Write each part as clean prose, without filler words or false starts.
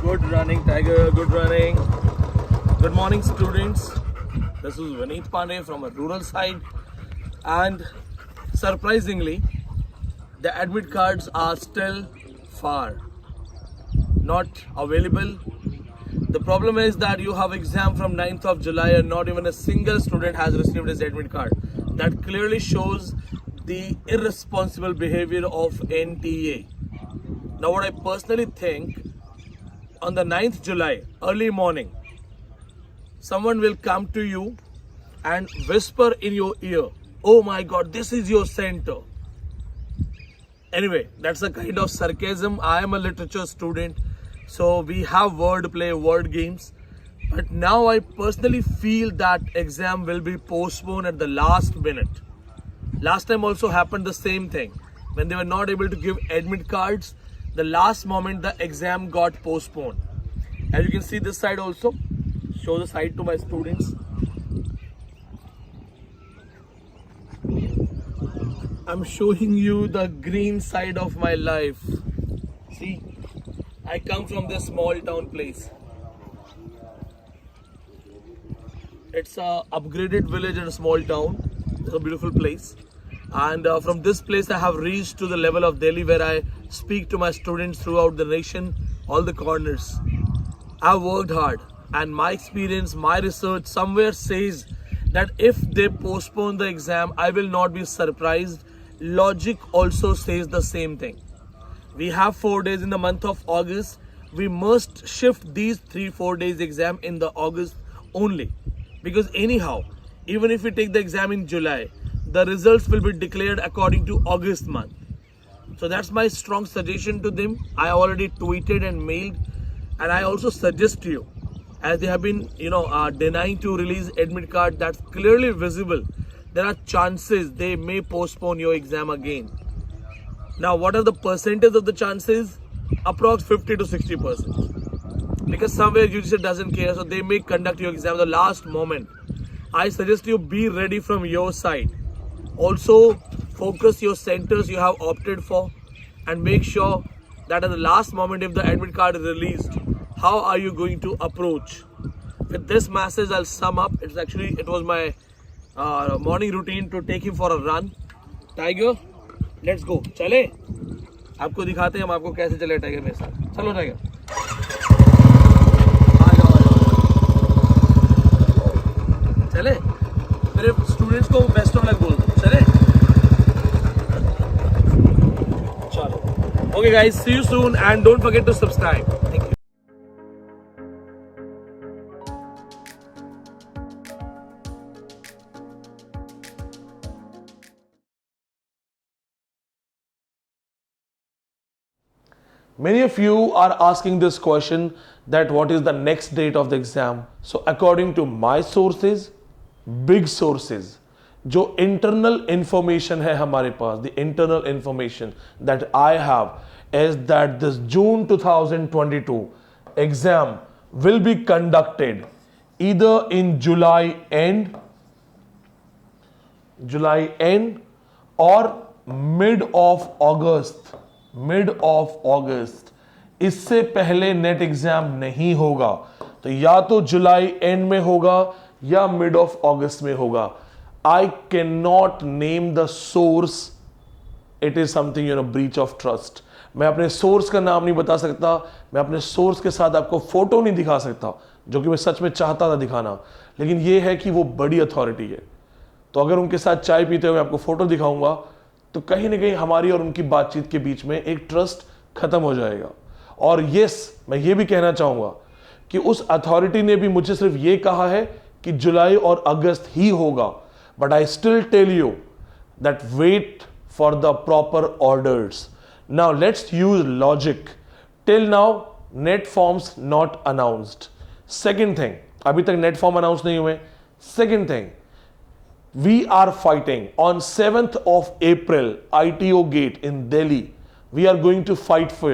Good running, Tiger. Good running. Good morning, students. This is Vineet Pandey from a rural side, and surprisingly, the admit cards are still far not available. The problem is that you have exam from 9th of July and not even a single student has received his admit card. That clearly shows the irresponsible behavior of NTA. Now, what I personally think, on the 9th July, early morning, someone will come to you and whisper in your ear, "Oh my God, this is your center." Anyway, that's a kind of sarcasm. I am a literature student, so we have wordplay, word games. But now I personally feel that exam will be postponed at the last minute. Last time also happened the same thing. When they were not able to give admit cards, the last moment the exam got postponed. As you can see this side also, show the side to my students. I'm showing you the green side of my life. See, I come from this small town place. It's a upgraded village in a small town. It's a beautiful place. And from this place I have reached to the level of Delhi, where I speak to my students throughout the nation, all the corners. I've worked hard, and my experience, my research somewhere says that if they postpone the exam, I will not be surprised. Logic also says the same thing. We have 4 days in the month of August. We must shift these 3-4 days exam in the August only, because anyhow, even if we take the exam in July, the results will be declared according to August month. So that's my strong suggestion to them. I already tweeted and mailed, and I also suggest to you, as they have been denying to release admit card, that's clearly visible. There are chances they may postpone your exam again. Now, what are the percentage of the chances? Approx 50 to 60%. Because somewhere UGC doesn't care, so they may conduct your exam at the last moment. I suggest you be ready from your side. Also, focus your centers you have opted for, and make sure that at the last moment, if the admit card is released, how are you going to approach? With this message, I'll sum up. It was my morning routine to take him for a run. Tiger, let's go. चले? आपको दिखाते हैं हम आपको कैसे चले tiger मेरे साथ. चलो टाइगर. आ जाओ. चले? मेरे स्टूडेंट्स को बेस्ट ऑफ लक बोल दो. चले? चलो. Okay guys, see you soon and don't forget to subscribe. Thank you. Many of you are asking this question, that what is the next date of the exam. So according to my sources, big sources, जो internal information है हमारे पास, the internal information that I have is that this June 2022 exam will be conducted either in July end or mid of August. इससे पहले net exam नहीं होगा. तो या तो जुलाई एंड में होगा या मिड ऑफ अगस्त में होगा. I can not name the source. It is something breach of trust. मैं अपने सोर्स का नाम नहीं बता सकता. मैं अपने सोर्स के साथ आपको फोटो नहीं दिखा सकता, जो कि मैं सच में चाहता था दिखाना. लेकिन यह है कि वो बड़ी अथॉरिटी है, तो अगर उनके साथ चाय पीते हुए आपको फोटो दिखाऊंगा, तो कहीं ना कहीं हमारी और उनकी बातचीत के बीच में एक ट्रस्ट खत्म हो जाएगा. और यस, मैं ये भी कहना चाहूंगा कि उस अथॉरिटी ने भी मुझे सिर्फ ये कहा है कि जुलाई और अगस्त ही होगा. But I still tell you that wait for the proper orders. Now let's use logic. Till now NET forms not announced. Second thing, अभी तक नेट फॉर्म अनाउंस नहीं हुए. Second thing, we are fighting on 7th of April, ITO gate in Delhi. We are going to fight for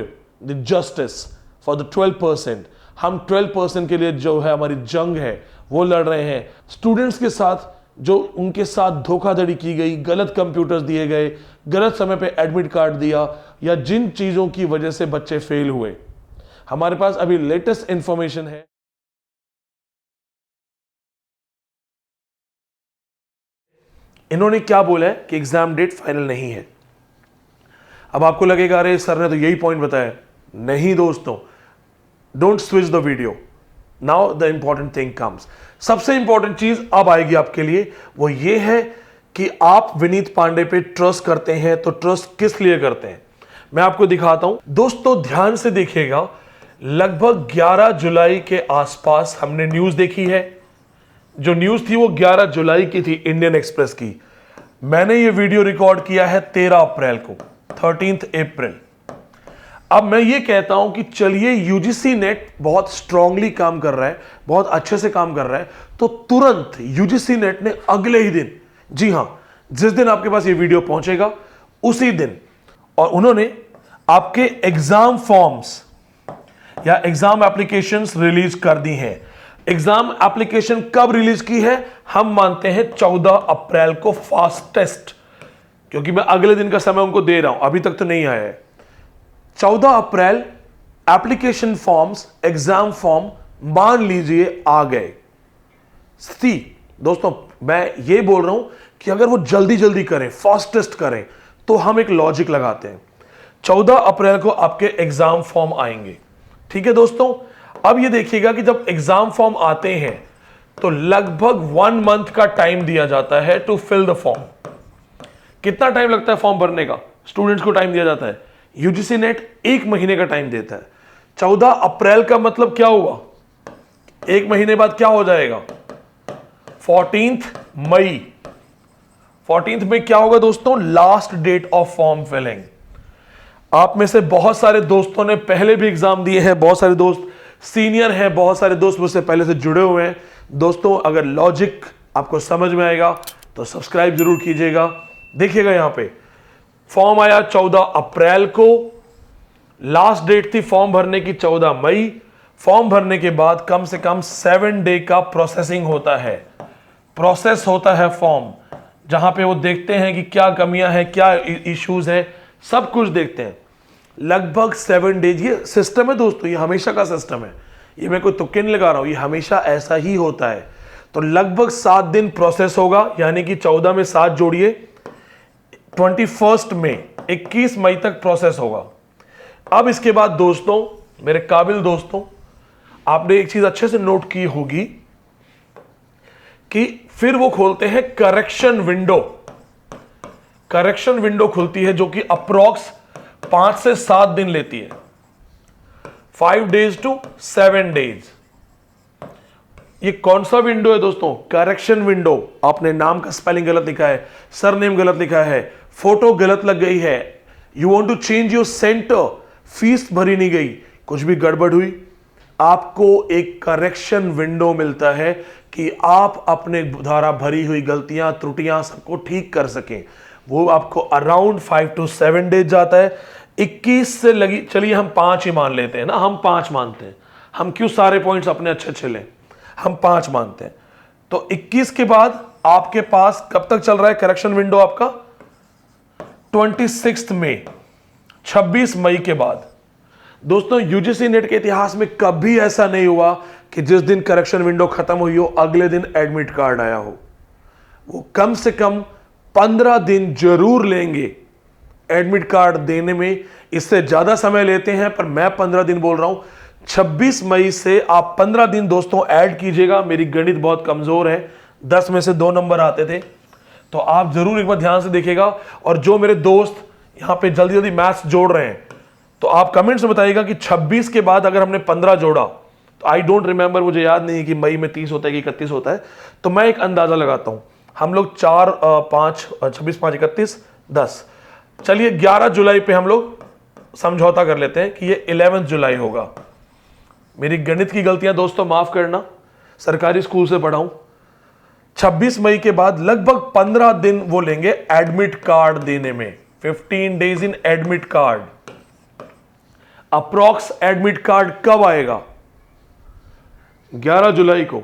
the justice for the 12%. हम 12% के लिए जो है हमारी जंग है वो लड़ रहे हैं. स्टूडेंट्स के साथ जो उनके साथ धोखाधड़ी की गई, गलत कंप्यूटर्स दिए गए, गलत समय पे एडमिट कार्ड दिया, या जिन चीज़ों की वजह से बच्चे फेल हुए, हमारे पास अभी लेटेस्ट इंफॉर्मेशन है। इन्होंने क्या बोला है कि एग्जाम डेट फाइनल नहीं है। अब आपको लगेगा अरे सर ने तो यही पॉइंट बताया। नहीं दोस्तों, don't switch the video, now the important thing comes. सबसे इंपॉर्टेंट चीज अब आएगी आपके लिए, वो ये है कि आप विनीत पांडे पे ट्रस्ट करते हैं तो ट्रस्ट किस लिए करते हैं, मैं आपको दिखाता हूं। दोस्तों ध्यान से देखिएगा, लगभग 11 जुलाई के आसपास हमने न्यूज देखी है। जो न्यूज थी वो 11 जुलाई की थी, इंडियन एक्सप्रेस की। मैंने ये वीडियो रिकॉर्ड किया है 13 अप्रैल को, 13 अप्रैल। अब मैं ये कहता हूं कि चलिए यूजीसी नेट बहुत स्ट्रांगली काम कर रहा है, बहुत अच्छे से काम कर रहा है, तो तुरंत यूजीसी नेट ने अगले ही दिन, जी हां, जिस दिन आपके पास ये वीडियो पहुंचेगा उसी दिन, और उन्होंने आपके एग्जाम फॉर्म्स या एग्जाम एप्लीकेशंस रिलीज कर दी हैं। एग्जाम एप्लीकेशन कब रिलीज की है? हम मानते हैं 14 अप्रैल को फास्टेस्ट, क्योंकि मैं अगले दिन का समय उनको दे रहा हूं, अभी तक तो नहीं आया है। 14 अप्रैल एप्लीकेशन फॉर्म्स, एग्जाम फॉर्म मान लीजिए आ गए। दोस्तों मैं ये बोल रहा हूं कि अगर वो जल्दी जल्दी करें, फास्टेस्ट करें, तो हम एक लॉजिक लगाते हैं। 14 अप्रैल को आपके एग्जाम फॉर्म आएंगे, ठीक है दोस्तों। अब ये देखिएगा कि जब एग्जाम फॉर्म आते हैं तो लगभग 1 मंथ का टाइम दिया जाता है टू फिल द फॉर्म। कितना टाइम लगता है फॉर्म भरने का? स्टूडेंट्स को टाइम दिया जाता है, यूजीसी नेट 1 महीने का टाइम देता है। 14 अप्रैल का मतलब क्या हुआ? 1 महीने बाद क्या हो जाएगा? 14 मई। 14 मई क्या होगा दोस्तों? Last date of form filling. आप में से बहुत सारे दोस्तों ने पहले भी एग्जाम दिए हैं, बहुत सारे दोस्त सीनियर हैं, बहुत सारे दोस्त मुझसे पहले से जुड़े हुए हैं। दोस्तों अगर लॉजिक आपको समझ में आएगा तो सब्सक्राइब जरूर कीजिएगा। देखिएगा यहां पे फॉर्म आया 14 अप्रैल को, लास्ट डेट थी फॉर्म भरने की 14 मई। फॉर्म भरने के बाद कम से कम 7 डे का प्रोसेसिंग होता है, प्रोसेस होता है फॉर्म, जहां पे वो देखते हैं कि क्या कमियां हैं, क्या इश्यूज हैं, सब कुछ देखते हैं। लगभग 7 डेज, ये सिस्टम है दोस्तों, ये हमेशा का सिस्टम है, ये मैं कोई तुक्के नहीं लगा रहा हूं, ये हमेशा ऐसा ही होता है। तो लगभग 7 दिन प्रोसेस होगा, यानी कि 14 में 7 जोड़िए, 21 मई 21 मई तक प्रोसेस होगा। अब इसके बाद दोस्तों, मेरे काबिल दोस्तों, आपने एक चीज अच्छे से नोट की होगी कि फिर वो खोलते हैं करेक्शन विंडो। करेक्शन विंडो खुलती है जो कि अप्रॉक्स 5 से 7 दिन लेती है, 5 days to 7 days। ये कौन सा विंडो है दोस्तों? Correction window. आपने नाम का स्पेलिंग गलत लिखा है, सरनेम गलत लिखा है, फोटो गलत लग गई है, you want to change your centre, fees भरी नहीं गई, कुछ भी गड़बड़ हुई, आपको एक करेक्शन विंडो मिलता है कि आप अपने द्वारा भरी हुई गलतियां, त्रुटियां सबको ठीक कर सकें। वो आपको अराउंड 5 to 7 डेज जाता है। 21 से लगी, चलिए हम 5 ही मान लेते हैं ना, हम 5 मानते हैं, हम क्यों सारे पॉइंट्स अपने अच्छे अच्छे लें, हम 5 मानते हैं। तो 21 के बाद आपके पास कब तक चल रहा है करेक्शन विंडो आपका? 26 मई, 26 मई के बाद। दोस्तों यूजीसी नेट के इतिहास में कभी ऐसा नहीं हुआ कि जिस दिन करेक्शन विंडो खत्म हुई हो अगले दिन एडमिट कार्ड आया हो। वो कम से कम 15 दिन जरूर लेंगे एडमिट कार्ड देने में, इससे ज्यादा समय लेते हैं, पर मैं 15 दिन बोल रहा हूं। 26 मई से आप 15 दिन दोस्तों ऐड कीजिएगा। मेरी गणित बहुत कमजोर है, 10 में से 2 नंबर आते थे, तो आप जरूर एक बार ध्यान से देखिएगा। और जो मेरे दोस्त यहां पे जल्दी जल्दी मैथ्स जोड़ रहे हैं, तो आप कमेंट्स में बताइएगा कि 26 के बाद अगर हमने 15 जोड़ा, तो आई डोंट रिमेंबर, मुझे याद नहीं है कि मई में 30 होता है कि 31 होता है, तो मैं एक अंदाजा लगाता हूं। हम लोग 4 5 26 5 31 10, चलिए 11 जुलाई पे हम लोग समझौता कर लेते हैं कि ये 11 जुलाई होगा। मेरी गणित की गलतियां दोस्तों माफ करना, सरकारी स्कूल से पढ़ा हूं। 26 मई के बाद लगभग 15 दिन वो लेंगे एडमिट कार्ड देने में, 15 days in admit card. Approx admit card कब आएगा? 11 जुलाई को।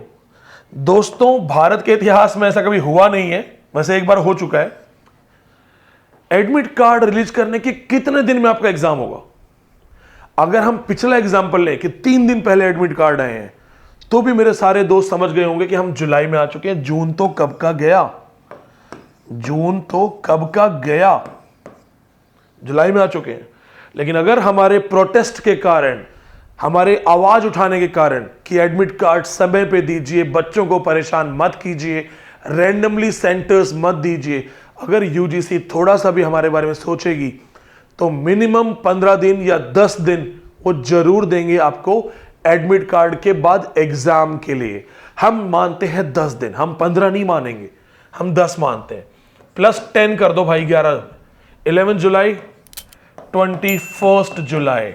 दोस्तों भारत के इतिहास में ऐसा कभी हुआ नहीं है, वैसे एक बार हो चुका है। एडमिट कार्ड रिलीज करने के कितने दिन में आपका एग्जाम होगा? अगर हम पिछला एग्जाम्पल लें कि 3 दिन पहले एडमिट कार्ड आए हैं, तो भी मेरे सारे दोस्त समझ गए होंगे कि हम जुलाई में आ चुके हैं। जून तो कब का गया, जून तो कब का गया, जुलाई में आ चुके हैं। लेकिन अगर हमारे प्रोटेस्ट के कारण, हमारे आवाज उठाने के कारण कि एडमिट कार्ड समय पे दीजिए, बच्चों को परेशान मत कीजिए, रैंडमली सेंटर्स मत दीजिए, अगर यूजीसी थोड़ा सा भी हमारे बारे में सोचेगी तो मिनिमम 15 दिन या 10 दिन वो जरूर देंगे आपको एडमिट कार्ड के बाद एग्जाम के लिए। हम मानते हैं 10 दिन, हम 15 नहीं मानेंगे, हम 10 मानते हैं। +10 कर दो भाई, 11 जुलाई 21 जुलाई,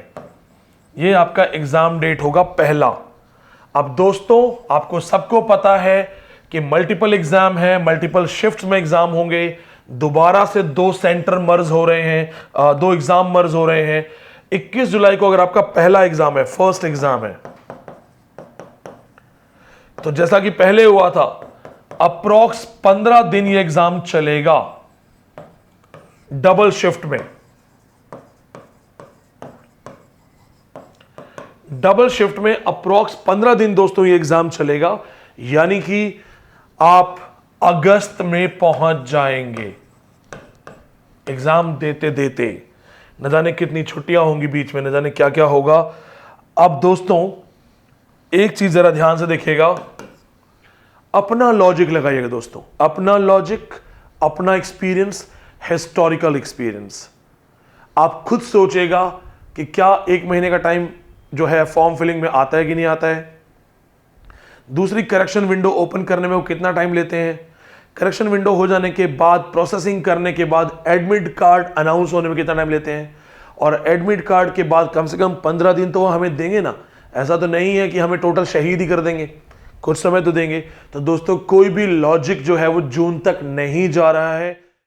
ये आपका एग्जाम डेट होगा पहला। अब दोस्तों आपको सबको पता है कि मल्टीपल एग्जाम है, मल्टीपल शिफ्ट्स में एग्जाम होंगे, दोबारा से 2 सेंटर मर्ज हो रहे हैं, 2 एग्जाम मर्ज हो रहे हैं। 21 जुलाई को अगर आपका पहला एग्जाम है, फर्स्ट एग्जाम है, तो जैसा कि पहले हुआ था, अप्रॉक्स 15 दिन ये एग्जाम चलेगा डबल शिफ्ट में। डबल शिफ्ट में अप्रॉक्स 15 दिन दोस्तों ये एग्जाम चलेगा, यानी कि आप अगस्त में पहुंच जाएंगे एग्जाम देते देते। न जाने कितनी छुट्टियां होंगी बीच में, न जाने क्या क्या होगा। अब दोस्तों एक चीज जरा ध्यान से देखिएगा, अपना लॉजिक लगाइएगा दोस्तों, अपना लॉजिक, अपना एक्सपीरियंस, हिस्टोरिकल एक्सपीरियंस। आप खुद सोचेगा कि क्या 1 महीने का टाइम जो है फॉर्म फिलिंग में आता है कि नहीं आता है। दूसरी, करेक्शन विंडो ओपन करने में वो कितना टाइम लेते हैं। करेक्शन विंडो हो जाने के बाद, प्रोसेसिंग करने के बाद एडमिट कार्ड अनाउंस होने में कितना टाइम लेते हैं। और एडमिट कार्ड के बाद कम से कम 15 दिन तो वो हमें देंगे ना, ऐसा तो नहीं है कि हमें टोटल शहीद ही कर देंगे, कुछ समय तो देंगे। तो दोस्तों कोई भी लॉजिक जो है वो जून तक नहीं जा रहा है।